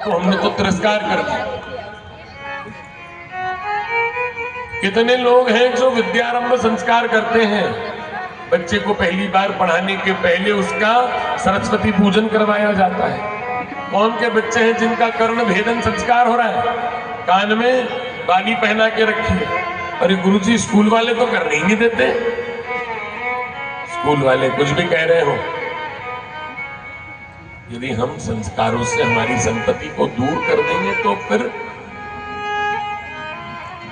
तो हमने तो तिरस्कार कर दिया। कितने लोग हैं जो विद्यारंभ संस्कार करते हैं, बच्चे को पहली बार पढ़ाने के पहले उसका सरस्वती पूजन करवाया जाता है। कौन के बच्चे हैं जिनका कर्ण भेदन संस्कार हो रहा है, कान में बाली पहना के रखिए। अरे गुरुजी स्कूल वाले तो करने ही नहीं देते। स्कूल वाले कुछ भी कह रहे हो, यदि हम संस्कारों से हमारी संपत्ति को दूर कर देंगे तो फिर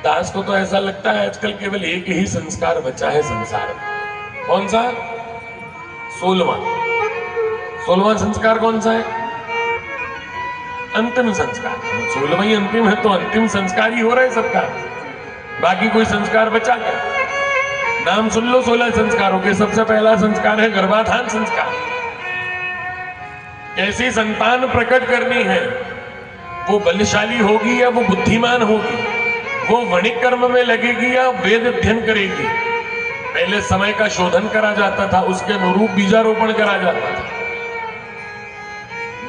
दास को तो ऐसा लगता है आजकल केवल एक ही संस्कार बचा है संसार में। कौन सा? 16वां संस्कार कौन सा है? अंतिम संस्कार। 16वां ही अंतिम है तो अंतिम संस्कार ही हो रहा है सबका, बाकी कोई संस्कार बचा क्या? नाम सुन लो 16 संस्कारों के। सबसे पहला संस्कार है गर्भाधान संस्कार। कैसी संतान प्रकट करनी है, वो बलशाली होगी या वो बुद्धिमान होगी, वो वणिक कर्म में लगेगी या वेद अध्ययन करेगी। पहले समय का शोधन करा जाता था, उसके अनुरूप बीजारोपण करा जाता था,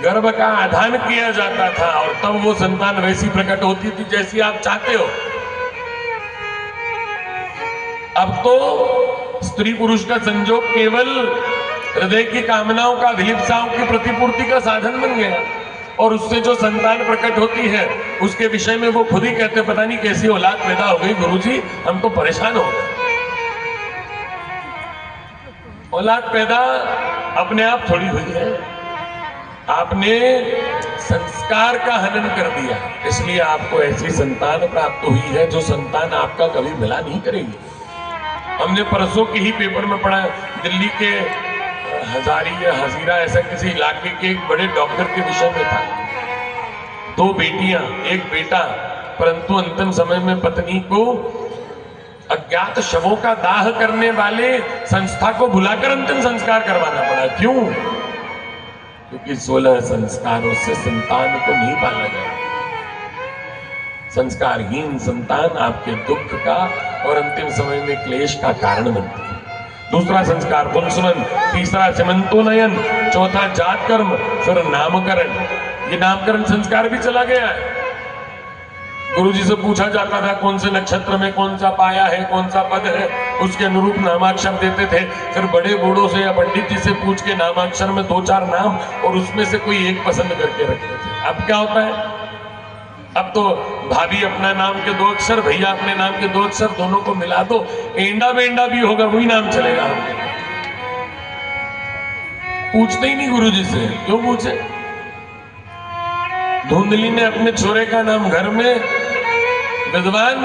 गर्भ का आधान किया जाता था और तब वो संतान वैसी प्रकट होती थी जैसी आप चाहते हो। अब तो स्त्री पुरुष का संजोग केवल हृदय की कामनाओं का, अभिलिप्साओं की प्रतिपूर्ति का साधन बन गया और उससे जो संतान प्रकट होती है उसके विषय में वो खुद ही कहते पता नहीं कैसी औलाद पैदा हो गई गुरुजी, हम तो परेशान हो गए। औलाद पैदा अपने आप थोड़ी हुई है, आपने संस्कार का हनन कर दिया, इसलिए आपको ऐसी संतान प्राप्त हुई है जो संतान आपका कभी मिला नहीं करेगी। हमने परसों के ही पेपर में पढ़ा, दिल्ली के हजारी या हजीरा ऐसा किसी इलाके के एक बड़े डॉक्टर के विषय में था। 2 बेटियां, 1 बेटा, परंतु अंतिम समय में पत्नी को अज्ञात शवों का दाह करने वाले संस्था को बुलाकर अंतिम संस्कार करवाना पड़ा। क्यों? क्योंकि 16 संस्कारों से संतान को नहीं पाला गया। संस्कारहीन संतान आपके दुख का और अंतिम समय में क्लेश का कारण बनती है। दूसरा संस्कार पुंसवन, तीसरा सीमंतोन्नयन, चौथा जात कर्म, फिर नामकरण। ये नामकरण संस्कार भी चला गया है। गुरुजी से पूछा जाता था कौन से नक्षत्र में कौन सा पाया है, कौन सा पद है, उसके अनुरूप नामाक्षर देते थे। फिर बड़े बूढ़ों से या पंडित जी से पूछ के नामाक्षर में 2-4 नाम और उसमें से कोई एक पसंद करके रखते थे। अब क्या होता है? अब तो भाभी अपना नाम के 2 अक्षर, भैया अपने नाम के 2 अक्षर, दोनों को मिला दो, एंडा बेंडा भी होगा वही नाम चलेगा। पूछते ही नहीं गुरुजी से। क्यों पूछे? धुंधली ने अपने छोरे का नाम घर में विद्वान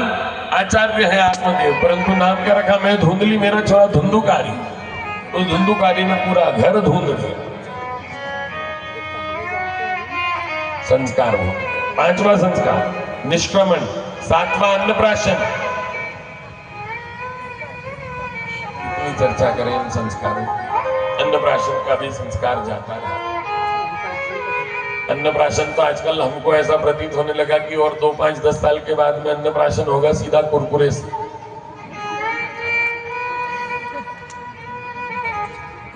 आचार्य है आत्मदेव, परंतु नाम क्या रखा? मैं धुंधली, मेरा छोरा धुंधुकारी। उस धुंधुकारी ने पूरा घर धुंध दिया। संस्कार हो। 5वां संस्कार निष्क्रमण, 7वां अन्नप्राशन। इतनी चर्चा करें इन संस्कारों, अन्नप्राशन का भी संस्कार जाता रहा। अन्नप्राशन तो आजकल हमको ऐसा प्रतीत होने लगा कि और 2, 5, 10 साल के बाद में अन्नप्राशन होगा सीधा कुरकुरे से।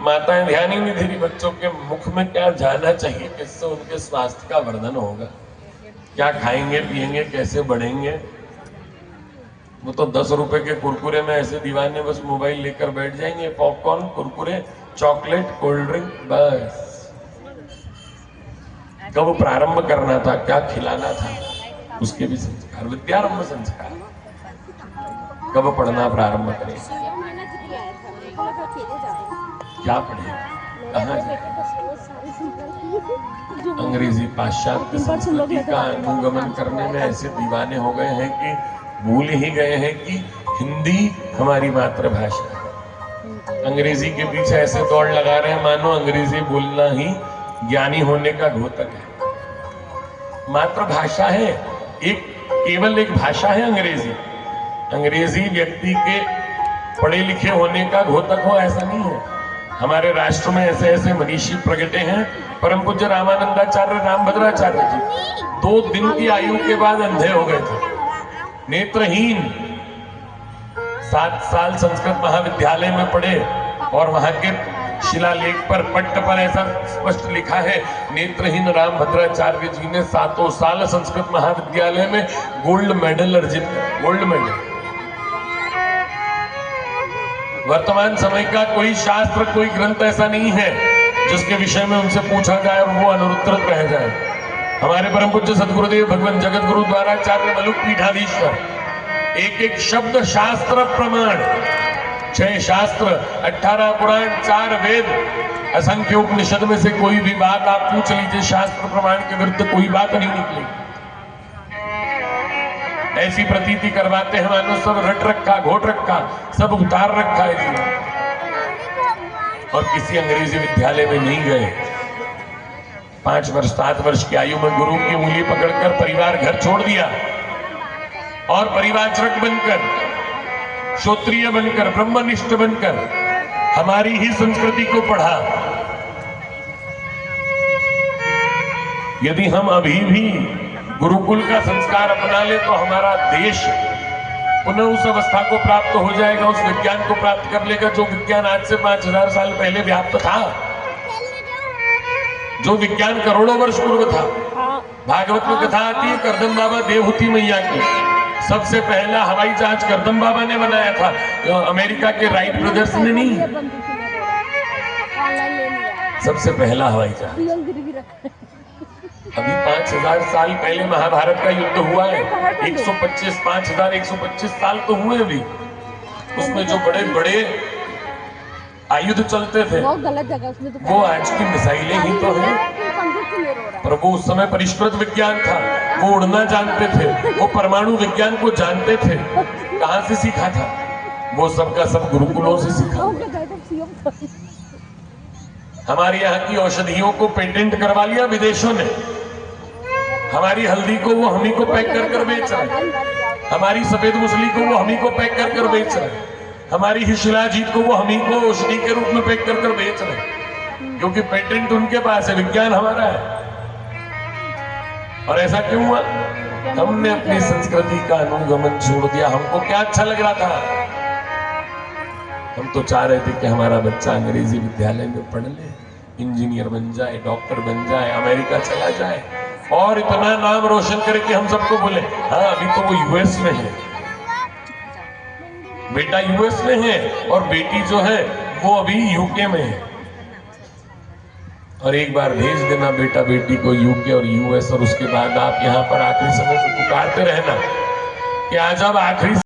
माताएं ध्यान ही नहीं दे रही बच्चों के मुख में क्या जाना चाहिए, किससे उनके स्वास्थ्य का वर्धन होगा, क्या खाएंगे पिएंगे, कैसे बढ़ेंगे। वो तो 10 रुपए के कुरकुरे में ऐसे दीवाने बस मोबाइल लेकर बैठ जाएंगे, popcorn, Kurkure, chocolate, cold drink, बस। कब प्रारंभ करना था, क्या खिलाना था, उसके भी संस्कार। विद्यारंभ संस्कार, कब पढ़ना प्रारंभ करें, क्या पढ़े, कहाँ जाए। अंग्रेजी पाश्चात्य संस्कृति का अनुगमन करने में ऐसे दीवाने हो गए हैं कि भूल ही गए हैं कि हिंदी हमारी मातृभाषा है। अंग्रेजी के पीछे ऐसे दौड़ लगा रहे हैं मानो अंग्रेजी बोलना ही ज्ञानी होने का घोतक है। मातृभाषा है, एक केवल एक भाषा है अंग्रेजी। अंग्रेजी व्यक्ति के पढ़े लिखे होने का घोतक हो ऐसा नहीं है। हमारे राष्ट्र में ऐसे ऐसे मनीषी प्रगटे हैं। परम पूज्य रामानंदाचार्य रामभद्राचार्य जी 2 दिन की आयु के बाद अंधे हो गए थे, नेत्रहीन। 7 साल संस्कृत महाविद्यालय में पढ़े और वहां के शिलालेख पर पट्ट पर ऐसा स्पष्ट लिखा है, नेत्रहीन रामभद्राचार्य जी ने 7 साल संस्कृत महाविद्यालय में गोल्ड मेडल अर्जित किया। Gold medal. वर्तमान समय का कोई शास्त्र, कोई ग्रंथ ऐसा नहीं है जिसके विषय में उनसे पूछा जाए और वो अनुत्तरित रह जाए। हमारे परम पूज्य सदगुरुदेव भगवान जगत गुरु द्वाराचार्य मलुक पीठाधीश्वर एक एक शब्द शास्त्र प्रमाण, 6 शास्त्र, 18 पुराण, 4 वेद, असंख्य उपनिषद में से कोई भी बात आप पूछ लीजिए, शास्त्र प्रमाण के विरुद्ध कोई बात नहीं निकली। ऐसी प्रतीति करवाते हैं मानो सब रट रखा, घोट रखा, सब उतार रखा है जी। और किसी अंग्रेजी विद्यालय में नहीं गए। 5 वर्ष 7 वर्ष की आयु में गुरु की उंगली पकड़कर परिवार घर छोड़ दिया और परिवारचरक बनकर, क्षत्रिय बनकर, ब्रह्मनिष्ठ बनकर हमारी ही संस्कृति को पढ़ा। यदि हम अभी भी गुरुकुल का संस्कार अपना ले तो हमारा देश पुनः उस अवस्था को प्राप्त हो जाएगा, उस विज्ञान को प्राप्त कर लेगा जो विज्ञान आज से 5000 साल पहले व्याप्त था, जो विज्ञान करोड़ों वर्ष पूर्व था। भागवत में कथा आती है करदम बाबा देवहूति मैया की, सबसे पहला हवाई जहाज करदम बाबा ने बनाया था, अमेरिका के राइट ब्रदर्स ने नहीं। सबसे पहला हवाई जहाज। अभी 5000 साल पहले महाभारत का युद्ध हुआ है। 5125 साल तो हुए अभी। उसमें जो बड़े बड़े आयुध चलते थे वो आज की मिसाइलें ही तो हैं। पर वो उस समय परिष्कृत विज्ञान था, वो उड़ना जानते थे, वो परमाणु विज्ञान को जानते थे। कहां से सीखा था? वो सबका सब गुरुकुलों से सीखा। हमारे यहाँ की औषधियों को पेटेंट करवा लिया विदेशों ने। हमारी हल्दी को वो हमी को पैक कर कर बेच रहे, हमारी सफेद मूसली को वो हमी को पैक कर कर बेच रहे, हमारी ही शिलाजीत को वो हमी को औषधि के रूप में पैक कर कर बेच रहे, क्योंकि पेटेंट उनके पास है, विज्ञान हमारा है। और ऐसा क्यों हुआ? हमने अपनी संस्कृति का अनुगमन छोड़ दिया। हमको क्या अच्छा लग रहा था? हम तो चाह रहे थे कि हमारा बच्चा अंग्रेजी विद्यालय में पढ़ ले, इंजीनियर बन जाए, डॉक्टर बन जाए, अमेरिका चला जाए और इतना नाम रोशन करे कि हम सबको बोले हाँ अभी तो वो यूएस में है, बेटा यूएस में है और बेटी जो है वो अभी यूके में है। और एक बार भेज देना बेटा बेटी को यूके और यूएस, और उसके बाद आप यहाँ पर आखिरी समय से पुकारते रहना कि आज अब आखिरी